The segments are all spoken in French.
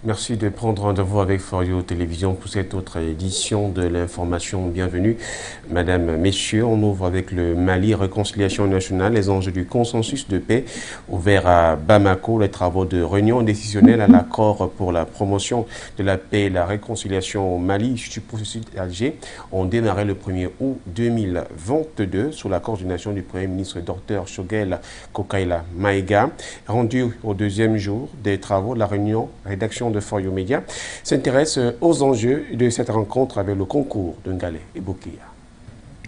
Merci de prendre rendez-vous avec Forio Télévision pour cette autre édition de l'information. Bienvenue, Madame, Messieurs. On ouvre avec le Mali, réconciliation nationale, les enjeux du consensus de paix ouvert à Bamako. Les travaux de réunion décisionnelle à l'accord pour la promotion de la paix et la réconciliation au Mali, du processus d'Alger, ont démarré le 1er août 2022 sous la coordination du Premier ministre Dr Choguel Kokaila Maïga. Rendu au deuxième jour des travaux, la réunion rédaction de Forio Média s'intéresse aux enjeux de cette rencontre avec le concours de Ngale et Bokia.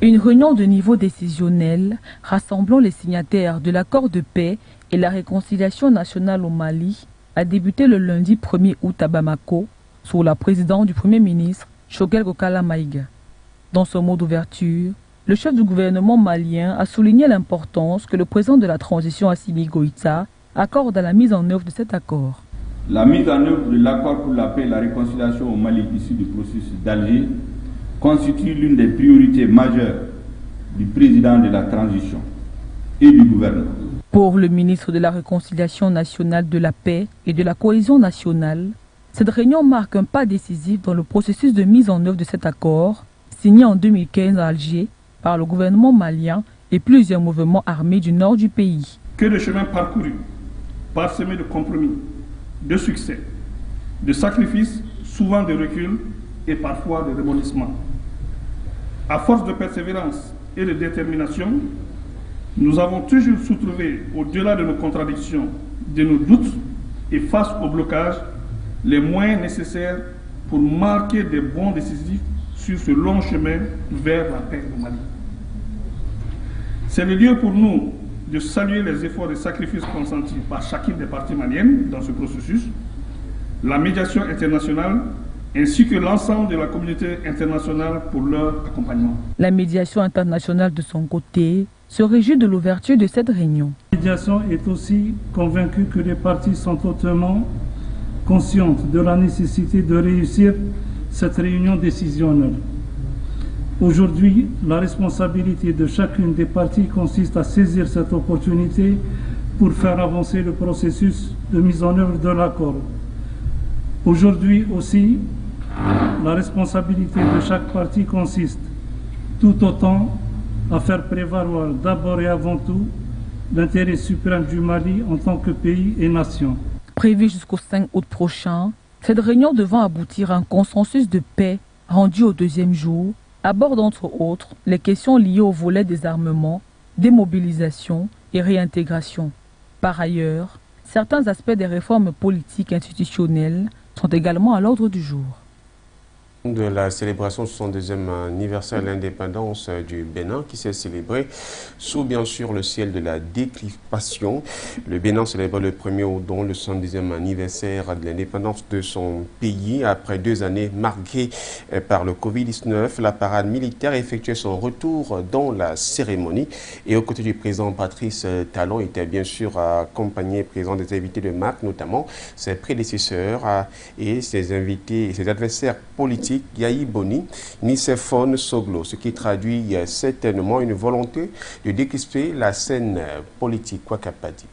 Une réunion de niveau décisionnel rassemblant les signataires de l'accord de paix et la réconciliation nationale au Mali a débuté le lundi 1er août à Bamako sous la présidence du Premier ministre Choguel Kokaila Maïga. Dans son mot d'ouverture, le chef du gouvernement malien a souligné l'importance que le président de la transition Assimi Goïta accorde à la mise en œuvre de cet accord. La mise en œuvre de l'accord pour la paix et la réconciliation au Mali issu du processus d'Alger constitue l'une des priorités majeures du président de la transition et du gouvernement. Pour le ministre de la Réconciliation nationale, de la paix et de la cohésion nationale, cette réunion marque un pas décisif dans le processus de mise en œuvre de cet accord, signé en 2015 à Alger par le gouvernement malien et plusieurs mouvements armés du nord du pays. Que de chemin parcouru, parsemé de compromis, de succès, de sacrifices, souvent de recul et parfois de rebondissements. À force de persévérance et de détermination, nous avons toujours su trouver, au-delà de nos contradictions, de nos doutes et face au blocage, les moyens nécessaires pour marquer des bonds décisifs sur ce long chemin vers la paix au Mali. C'est le lieu pour nous de saluer les efforts et sacrifices consentis par chacune des parties maliennes dans ce processus, la médiation internationale ainsi que l'ensemble de la communauté internationale pour leur accompagnement. La médiation internationale de son côté se réjouit de l'ouverture de cette réunion. La médiation est aussi convaincue que les parties sont totalement conscientes de la nécessité de réussir cette réunion décisionnelle. Aujourd'hui, la responsabilité de chacune des parties consiste à saisir cette opportunité pour faire avancer le processus de mise en œuvre de l'accord. Aujourd'hui aussi, la responsabilité de chaque partie consiste tout autant à faire prévaloir d'abord et avant tout l'intérêt suprême du Mali en tant que pays et nation. Prévue jusqu'au 5 août prochain, cette réunion devant aboutir à un consensus de paix rendu au deuxième jour aborde entre autres les questions liées au volet des armements, démobilisation et réintégration. Par ailleurs, certains aspects des réformes politiques et institutionnelles sont également à l'ordre du jour. De la célébration du 62e anniversaire de l'indépendance du Bénin qui s'est célébré sous bien sûr le ciel de la décrispation. Le Bénin célèbre le 1er août dont le 70e anniversaire de l'indépendance de son pays après 2 années marquées par le Covid-19. La parade militaire effectuait son retour dans la cérémonie et aux côtés du président Patrice Talon était bien sûr accompagné président des invités de marque, notamment ses prédécesseurs et ses invités et ses adversaires politiques. Yahi Boni, Nicéphore Soglo, ce qui traduit certainement une volonté de décrisper la scène politique. Quoi qu'a pas dit.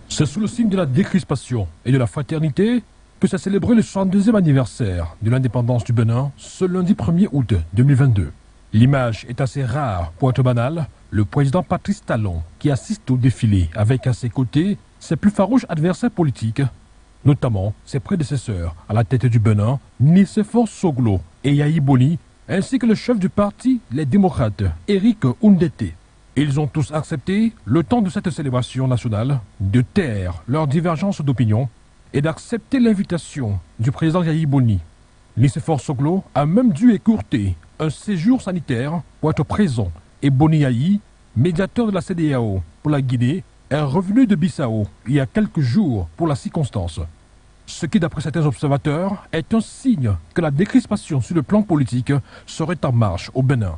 C'est sous le signe de la décrispation et de la fraternité que s'est célébré le 62e anniversaire de l'indépendance du Bénin ce lundi 1er août 2022. L'image est assez rare pour être banale. Le président Patrice Talon qui assiste au défilé avec à ses côtés ses plus farouches adversaires politiques, notamment ses prédécesseurs à la tête du Bénin, Nicéphore Soglo et Yahi Boni, ainsi que le chef du parti Les Démocrates, Éric Oundété. Ils ont tous accepté, le temps de cette célébration nationale, de taire leurs divergences d'opinion et d'accepter l'invitation du président Yahi Boni. Nicéphore Soglo a même dû écourter un séjour sanitaire pour être présent et Boni Yahi, médiateur de la CEDEAO pour la Guinée, est revenu de Bissau il y a quelques jours pour la circonstance. Ce qui, d'après certains observateurs, est un signe que la décrispation sur le plan politique serait en marche au Bénin.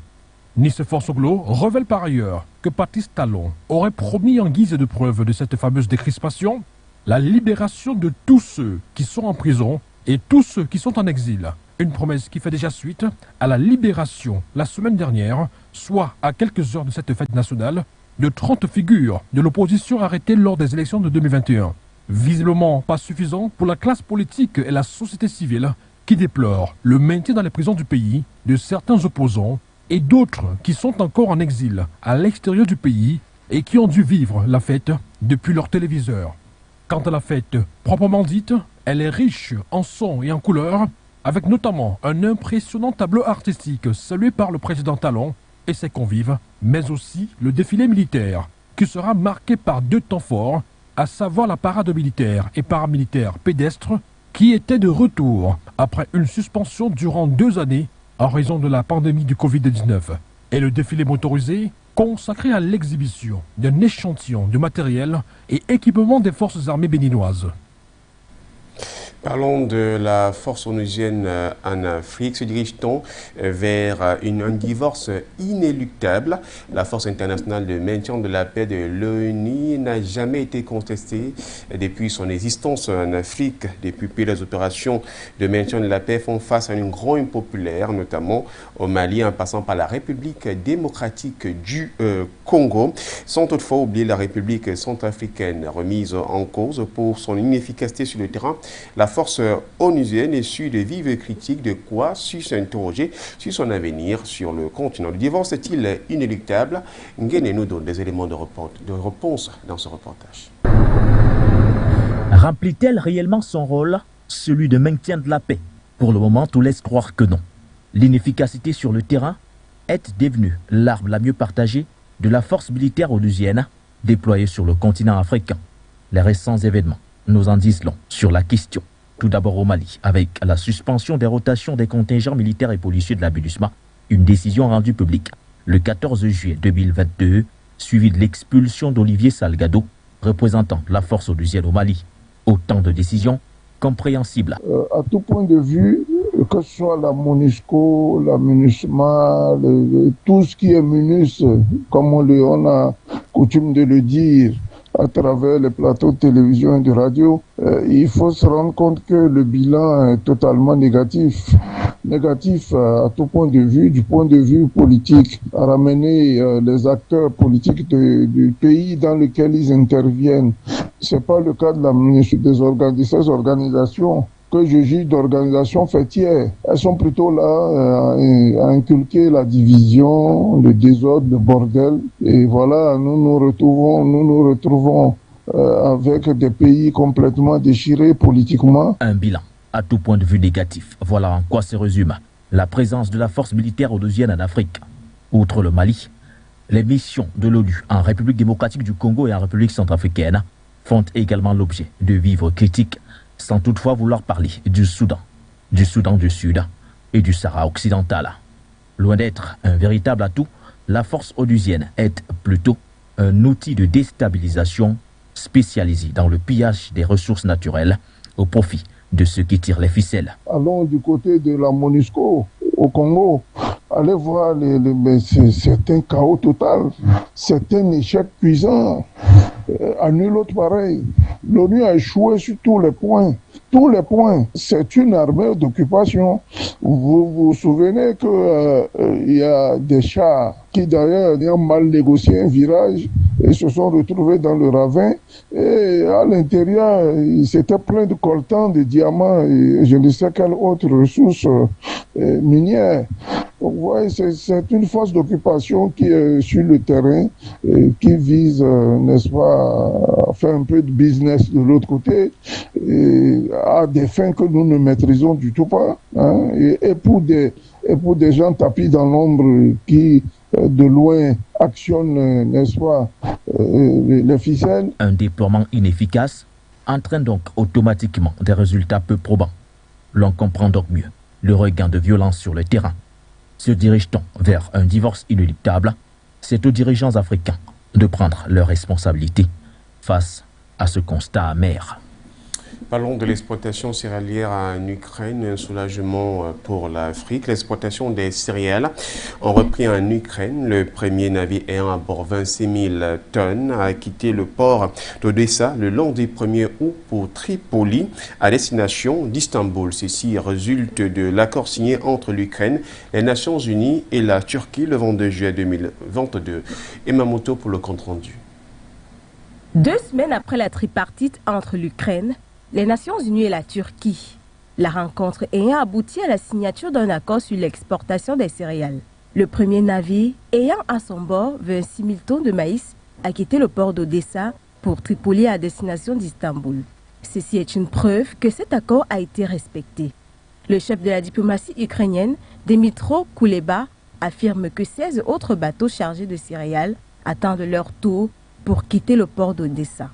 Nicéphore Soglo révèle par ailleurs que Patrice Talon aurait promis en guise de preuve de cette fameuse décrispation la libération de tous ceux qui sont en prison et tous ceux qui sont en exil. Une promesse qui fait déjà suite à la libération la semaine dernière, soit à quelques heures de cette fête nationale, de 30 figures de l'opposition arrêtées lors des élections de 2021. Visiblement pas suffisant pour la classe politique et la société civile qui déplorent le maintien dans les prisons du pays de certains opposants et d'autres qui sont encore en exil à l'extérieur du pays et qui ont dû vivre la fête depuis leur téléviseur. Quant à la fête proprement dite, elle est riche en sons et en couleurs, avec notamment un impressionnant tableau artistique salué par le président Talon et ses convives, mais aussi le défilé militaire, qui sera marqué par 2 temps forts, à savoir la parade militaire et paramilitaire pédestre, qui était de retour après une suspension durant 2 années en raison de la pandémie du Covid-19, et le défilé motorisé consacré à l'exhibition d'un échantillon de matériel et équipement des forces armées béninoises. Parlons de la force onusienne en Afrique. Se dirige-t-on vers un divorce inéluctable? La force internationale de maintien de la paix de l'ONU n'a jamais été contestée depuis son existence en Afrique. Depuis peu, les opérations de maintien de la paix font face à une grogne populaire, notamment au Mali, en passant par la République démocratique du Congo, sans toutefois oublier la République centrafricaine, remise en cause pour son inefficacité sur le terrain. La force onusienne est sur de vives critiques, de quoi su s'interroger sur son avenir sur le continent. Le divorce est-il inéluctable? Nguene nous donne des éléments de réponse dans ce reportage. Remplit-elle réellement son rôle, celui de maintien de la paix? Pour le moment, tout laisse croire que non. L'inefficacité sur le terrain est devenue l'arme la mieux partagée de la force militaire onusienne déployée sur le continent africain. Les récents événements nous en disent long sur la question. Tout d'abord au Mali, avec la suspension des rotations des contingents militaires et policiers de la MINUSMA, une décision rendue publique le 14 juillet 2022, suivie de l'expulsion d'Olivier Salgado, représentant la force onusienne au Mali. Autant de décisions compréhensibles. À tout point de vue, que ce soit la MONUSCO, la MINUSMA, tout ce qui est MINUS, comme on a coutume de le dire, à travers les plateaux de télévision et de radio, il faut se rendre compte que le bilan est totalement négatif. Négatif à tout point de vue, du point de vue politique, à ramener les acteurs politiques du pays dans lequel ils interviennent. C'est pas le cas de ces organisations que je juge d'organisations fêtières. Elles sont plutôt là à inculquer la division, le désordre, le bordel. Et voilà, nous nous retrouvons avec des pays complètement déchirés politiquement. Un bilan à tout point de vue négatif. Voilà en quoi se résume la présence de la force militaire onusienne en Afrique. Outre le Mali, les missions de l'ONU en République démocratique du Congo et en République centrafricaine font également l'objet de vives critiques, sans toutefois vouloir parler du Soudan du Sud et du Sahara occidental. Loin d'être un véritable atout, la force onusienne est plutôt un outil de déstabilisation spécialisé dans le pillage des ressources naturelles au profit de ceux qui tirent les ficelles. Allons du côté de la MONUSCO au Congo. Allez voir, c'est un chaos total. C'est un échec cuisant. À nul autre pareil. L'ONU a échoué sur tous les points. Tous les points. C'est une armée d'occupation. Vous vous souvenez qu'il y a des chars qui d'ailleurs ont mal négocié un virage et se sont retrouvés dans le ravin. Et à l'intérieur, c'était plein de coltan, de diamants et je ne sais quelle autre ressource minière. Donc, vous voyez, c'est une force d'occupation qui est sur le terrain et qui vise, n'est-ce pas, à faire un peu de business de l'autre côté et à des fins que nous ne maîtrisons du tout pas. Hein, et pour des gens tapis dans l'ombre qui, de loin, actionnent, n'est-ce pas, les ficelles. Un déploiement inefficace entraîne donc automatiquement des résultats peu probants. L'on comprend donc mieux le regain de violence sur le terrain. Se dirige-t-on vers un divorce inéluctable? C'est aux dirigeants africains de prendre leurs responsabilités face à ce constat amer. Parlons de l'exploitation céréalière en Ukraine, un soulagement pour l'Afrique. L'exploitation des céréales ont repris en Ukraine. Le premier navire ayant à bord 26 000 tonnes a quitté le port d'Odessa le lundi 1er août pour Tripoli à destination d'Istanbul. Ceci résulte de l'accord signé entre l'Ukraine, les Nations Unies et la Turquie le 22 juillet 2022. Emamoto pour le compte rendu. 2 semaines après la tripartite entre l'Ukraine, les Nations Unies et la Turquie, la rencontre ayant abouti à la signature d'un accord sur l'exportation des céréales. Le premier navire, ayant à son bord 26 000 tonnes de maïs, a quitté le port d'Odessa pour Tripoli à destination d'Istanbul. Ceci est une preuve que cet accord a été respecté. Le chef de la diplomatie ukrainienne, Dmytro Kuleba, affirme que 16 autres bateaux chargés de céréales attendent leur tour pour quitter le port d'Odessa.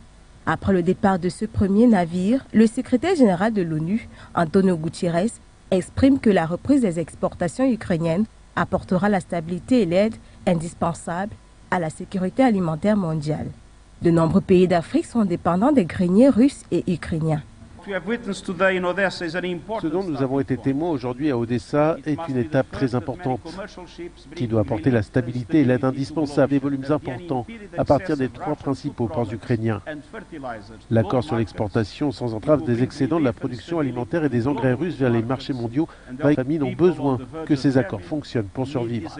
Après le départ de ce premier navire, le secrétaire général de l'ONU, Antonio Guterres, exprime que la reprise des exportations ukrainiennes apportera la stabilité et l'aide indispensables à la sécurité alimentaire mondiale. De nombreux pays d'Afrique sont dépendants des greniers russes et ukrainiens. Ce dont nous avons été témoins aujourd'hui à Odessa est une étape très importante qui doit apporter la stabilité et l'aide indispensable des volumes importants à partir des 3 principaux ports ukrainiens. L'accord sur l'exportation sans entrave des excédents de la production alimentaire et des engrais russes vers les marchés mondiaux, les familles ont besoin que ces accords fonctionnent pour survivre.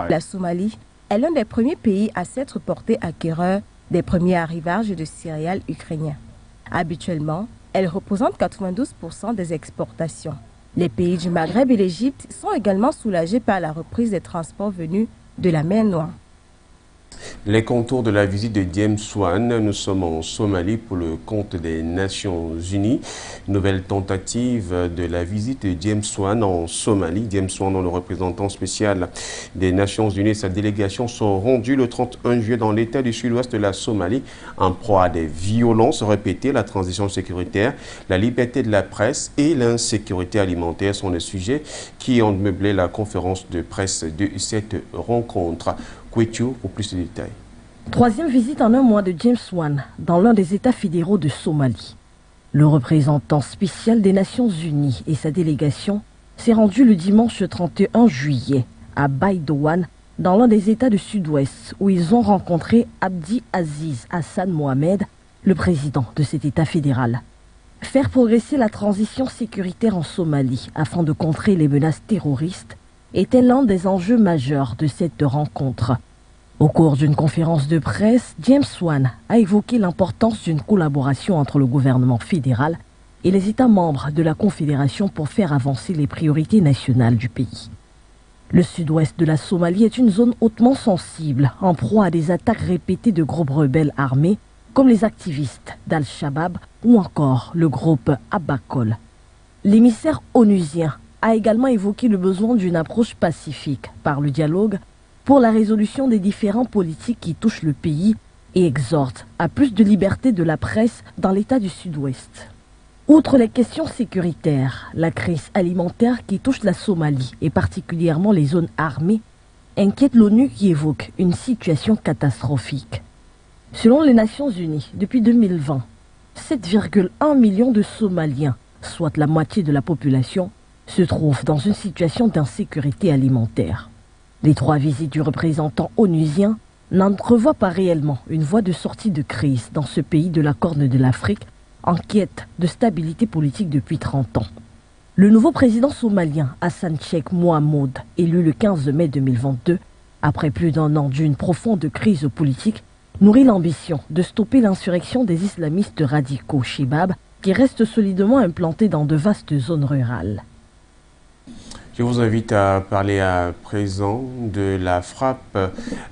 La Somalie est l'un des premiers pays à s'être porté acquéreur des premiers arrivages de céréales ukrainiens. Habituellement, elle représente 92% des exportations. Les pays du Maghreb et l'Égypte sont également soulagés par la reprise des transports venus de la mer Noire. Les contours de la visite de James Swan. Nous sommes en Somalie pour le compte des Nations Unies. Nouvelle tentative de la visite de James Swan en Somalie. James Swan, le représentant spécial des Nations Unies, et sa délégation sont rendus le 31 juillet dans l'état du sud-ouest de la Somalie, en proie à des violences répétées. La transition sécuritaire, la liberté de la presse et l'insécurité alimentaire sont les sujets qui ont meublé la conférence de presse de cette rencontre. Kwetu pour plus de détails. 3e visite en un mois de James Swan dans l'un des États fédéraux de Somalie. Le représentant spécial des Nations Unies et sa délégation s'est rendu le dimanche 31 juillet à Baïdowan, dans l'un des États du Sud-Ouest, où ils ont rencontré Abdi Aziz Hassan Mohamed, le président de cet État fédéral. Faire progresser la transition sécuritaire en Somalie afin de contrer les menaces terroristes était l'un des enjeux majeurs de cette rencontre. Au cours d'une conférence de presse, James Swan a évoqué l'importance d'une collaboration entre le gouvernement fédéral et les États membres de la Confédération pour faire avancer les priorités nationales du pays. Le sud-ouest de la Somalie est une zone hautement sensible, en proie à des attaques répétées de groupes rebelles armés, comme les activistes d'Al-Shabaab ou encore le groupe Abakol. L'émissaire onusien a également évoqué le besoin d'une approche pacifique par le dialogue pour la résolution des différends politiques qui touchent le pays et exhorte à plus de liberté de la presse dans l'État du Sud-Ouest. Outre les questions sécuritaires, la crise alimentaire qui touche la Somalie et particulièrement les zones armées inquiète l'ONU qui évoque une situation catastrophique. Selon les Nations Unies, depuis 2020, 7,1 millions de Somaliens, soit la moitié de la population, se trouvent dans une situation d'insécurité alimentaire. Les 3 visites du représentant onusien n'entrevoient pas réellement une voie de sortie de crise dans ce pays de la Corne de l'Afrique en quête de stabilité politique depuis 30 ans. Le nouveau président somalien Hassan Sheikh Mohamud, élu le 15 mai 2022, après plus d'1 an d'une profonde crise politique, nourrit l'ambition de stopper l'insurrection des islamistes radicaux Shebab qui restent solidement implantés dans de vastes zones rurales. Je vous invite à parler à présent de la frappe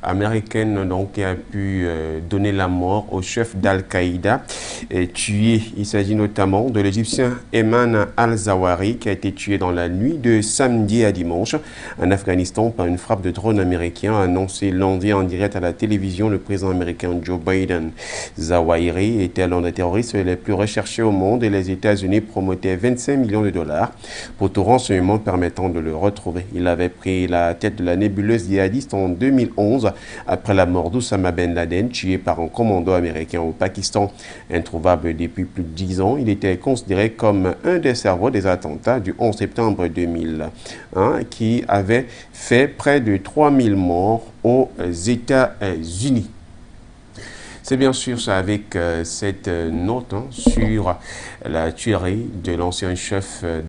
américaine qui a pu donner la mort au chef d'Al-Qaïda tué. Il s'agit notamment de l'Égyptien Ayman al-Zawahiri qui a été tué dans la nuit de samedi à dimanche en Afghanistan par une frappe de drone américain, a annoncé lundi en direct à la télévision le président américain Joe Biden. Zawahiri était l'un des terroristes les plus recherchés au monde et les États-Unis promettaient 25 millions de dollars pour tout renseignement permettant de le retrouver. Il avait pris la tête de la nébuleuse djihadiste en 2011 après la mort d'Oussama Ben Laden, tué par un commando américain au Pakistan. Introuvable depuis plus de 10 ans, il était considéré comme un des cerveaux des attentats du 11 septembre 2001 qui avait fait près de 3000 morts aux États-Unis. C'est bien sûr ça avec cette note sur la tuerie de l'ancien chef